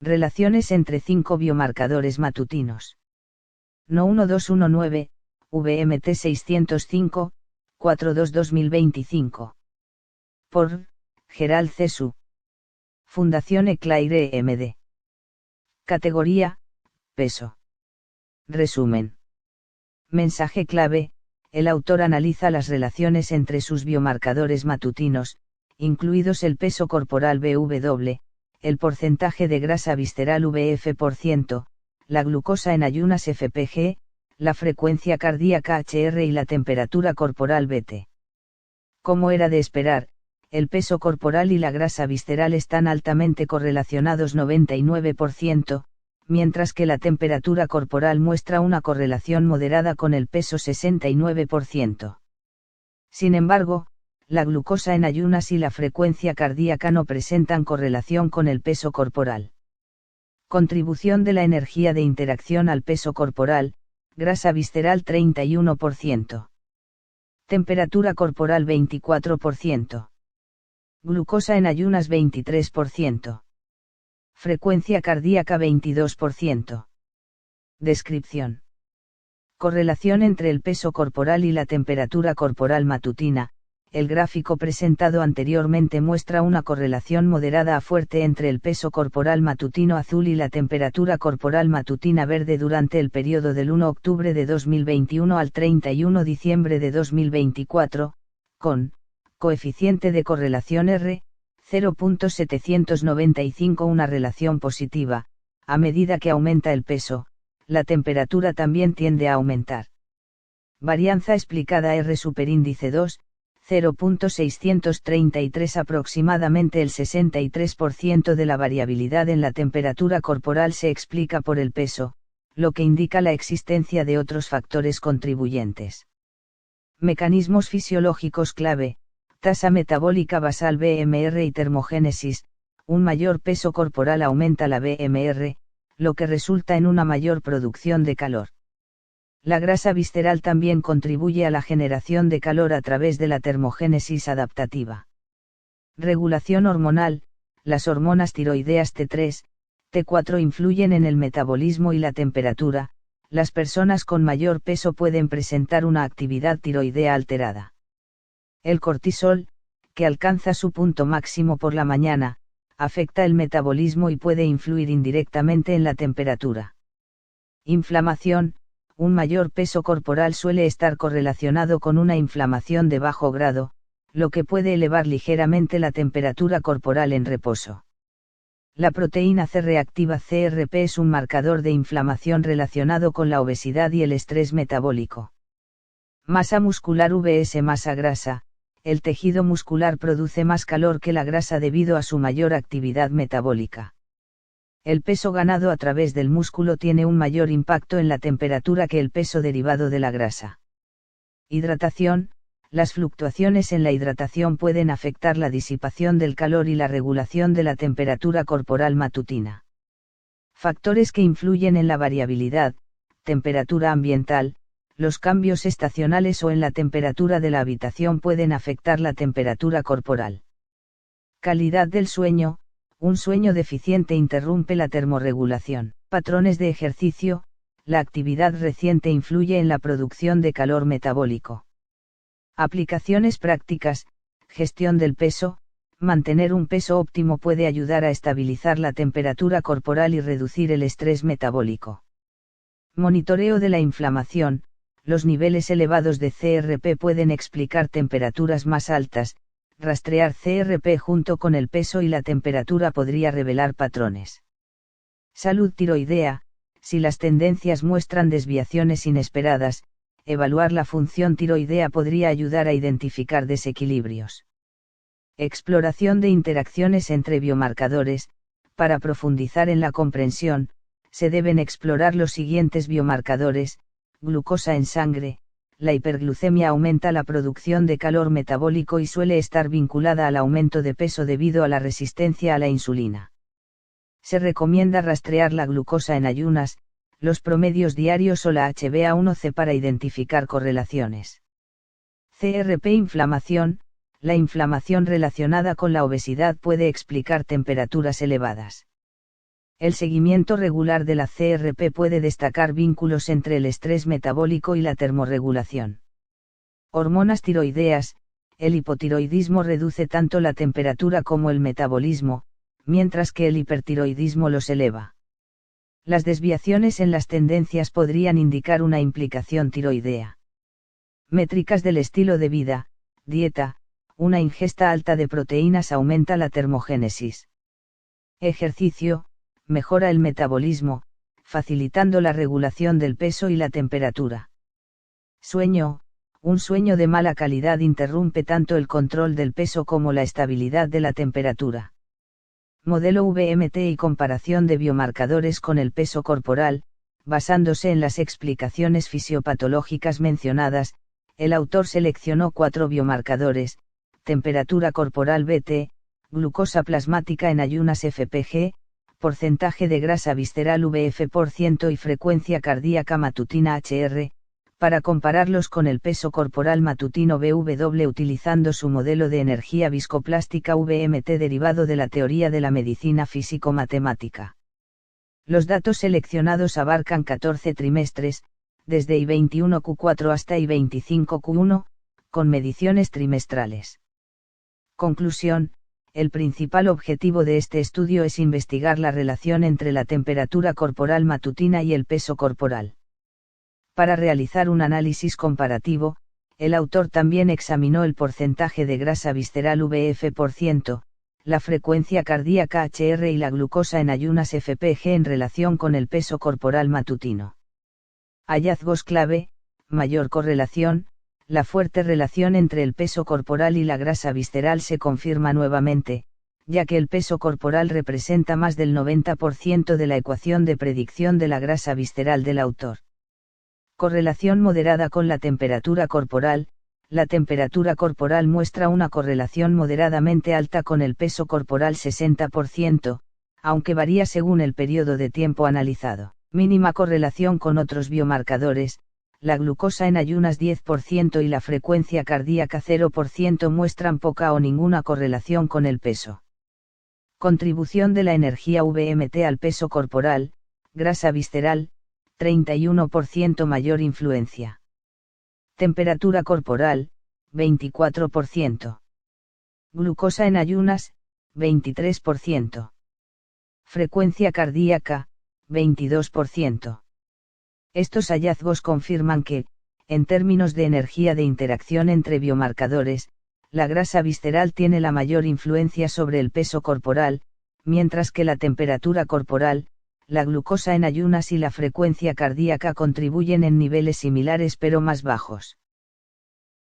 Relaciones entre 5 biomarcadores matutinos. No 1219, VMT 605, 42-2025. Por Gerald Cesu. Fundación Eclair EMD. Categoría: peso. Resumen. Mensaje clave: el autor analiza las relaciones entre sus biomarcadores matutinos, incluidos el peso corporal BW, el porcentaje de grasa visceral VF%, la glucosa en ayunas FPG, la frecuencia cardíaca HR y la temperatura corporal BT. Como era de esperar, el peso corporal y la grasa visceral están altamente correlacionados 99%, mientras que la temperatura corporal muestra una correlación moderada con el peso 69%. Sin embargo, la glucosa en ayunas y la frecuencia cardíaca no presentan correlación con el peso corporal. Contribución de la energía de interacción al peso corporal: grasa visceral 31%. Temperatura corporal 24%. Glucosa en ayunas 23%. Frecuencia cardíaca 22%. Descripción. Correlación entre el peso corporal y la temperatura corporal matutina. El gráfico presentado anteriormente muestra una correlación moderada a fuerte entre el peso corporal matutino azul y la temperatura corporal matutina verde durante el periodo del 1 de octubre de 2021 al 31 de diciembre de 2024, con coeficiente de correlación R, 0.795, una relación positiva. A medida que aumenta el peso, la temperatura también tiende a aumentar. Varianza explicada R superíndice 2, 0.633. Aproximadamente el 63% de la variabilidad en la temperatura corporal se explica por el peso, lo que indica la existencia de otros factores contribuyentes. Mecanismos fisiológicos clave: tasa metabólica basal BMR y termogénesis. Un mayor peso corporal aumenta la BMR, lo que resulta en una mayor producción de calor. La grasa visceral también contribuye a la generación de calor a través de la termogénesis adaptativa. Regulación hormonal: las hormonas tiroideas T3, T4 influyen en el metabolismo y la temperatura. Las personas con mayor peso pueden presentar una actividad tiroidea alterada. El cortisol, que alcanza su punto máximo por la mañana, afecta el metabolismo y puede influir indirectamente en la temperatura. Inflamación: un mayor peso corporal suele estar correlacionado con una inflamación de bajo grado, lo que puede elevar ligeramente la temperatura corporal en reposo. La proteína C reactiva CRP es un marcador de inflamación relacionado con la obesidad y el estrés metabólico. Masa muscular vs masa grasa: el tejido muscular produce más calor que la grasa debido a su mayor actividad metabólica. El peso ganado a través del músculo tiene un mayor impacto en la temperatura que el peso derivado de la grasa. Hidratación: las fluctuaciones en la hidratación pueden afectar la disipación del calor y la regulación de la temperatura corporal matutina. Factores que influyen en la variabilidad: temperatura ambiental, los cambios estacionales o en la temperatura de la habitación pueden afectar la temperatura corporal. Calidad del sueño: un sueño deficiente interrumpe la termorregulación. Patrones de ejercicio: la actividad reciente influye en la producción de calor metabólico. Aplicaciones prácticas: gestión del peso: mantener un peso óptimo puede ayudar a estabilizar la temperatura corporal y reducir el estrés metabólico. Monitoreo de la inflamación: los niveles elevados de CRP pueden explicar temperaturas más altas. Rastrear CRP junto con el peso y la temperatura podría revelar patrones. Salud tiroidea: si las tendencias muestran desviaciones inesperadas, evaluar la función tiroidea podría ayudar a identificar desequilibrios. Exploración de interacciones entre biomarcadores: para profundizar en la comprensión, se deben explorar los siguientes biomarcadores: glucosa en sangre. La hiperglucemia aumenta la producción de calor metabólico y suele estar vinculada al aumento de peso debido a la resistencia a la insulina. Se recomienda rastrear la glucosa en ayunas, los promedios diarios o la HbA1c para identificar correlaciones. CRP inflamación: la inflamación relacionada con la obesidad puede explicar temperaturas elevadas. El seguimiento regular de la CRP puede destacar vínculos entre el estrés metabólico y la termorregulación. Hormonas tiroideas. El hipotiroidismo reduce tanto la temperatura como el metabolismo, mientras que el hipertiroidismo los eleva. Las desviaciones en las tendencias podrían indicar una implicación tiroidea. Métricas del estilo de vida. Dieta. Una ingesta alta de proteínas aumenta la termogénesis. Ejercicio. Mejora el metabolismo, facilitando la regulación del peso y la temperatura. Sueño. Un sueño de mala calidad interrumpe tanto el control del peso como la estabilidad de la temperatura. Modelo VMT y comparación de biomarcadores con el peso corporal. Basándose en las explicaciones fisiopatológicas mencionadas, el autor seleccionó 4 biomarcadores: temperatura corporal BT, glucosa plasmática en ayunas FPG, porcentaje de grasa visceral VF% y frecuencia cardíaca matutina HR, para compararlos con el peso corporal matutino BW utilizando su modelo de energía viscoplástica VMT derivado de la teoría de la medicina físico-matemática. Los datos seleccionados abarcan 14 trimestres, desde I21Q4 hasta I25Q1, con mediciones trimestrales. Conclusión. El principal objetivo de este estudio es investigar la relación entre la temperatura corporal matutina y el peso corporal. Para realizar un análisis comparativo, el autor también examinó el porcentaje de grasa visceral VF%, la frecuencia cardíaca HR y la glucosa en ayunas FPG en relación con el peso corporal matutino. Hallazgos clave: mayor correlación. La fuerte relación entre el peso corporal y la grasa visceral se confirma nuevamente, ya que el peso corporal representa más del 90% de la ecuación de predicción de la grasa visceral del autor. Correlación moderada con la temperatura corporal. La temperatura corporal muestra una correlación moderadamente alta con el peso corporal 60%, aunque varía según el periodo de tiempo analizado. Mínima correlación con otros biomarcadores. La glucosa en ayunas 10% y la frecuencia cardíaca 0% muestran poca o ninguna correlación con el peso. Contribución de la energía VMT al peso corporal. Grasa visceral, 31% mayor influencia. Temperatura corporal, 24%. Glucosa en ayunas, 23%. Frecuencia cardíaca, 22%. Estos hallazgos confirman que, en términos de energía de interacción entre biomarcadores, la grasa visceral tiene la mayor influencia sobre el peso corporal, mientras que la temperatura corporal, la glucosa en ayunas y la frecuencia cardíaca contribuyen en niveles similares pero más bajos.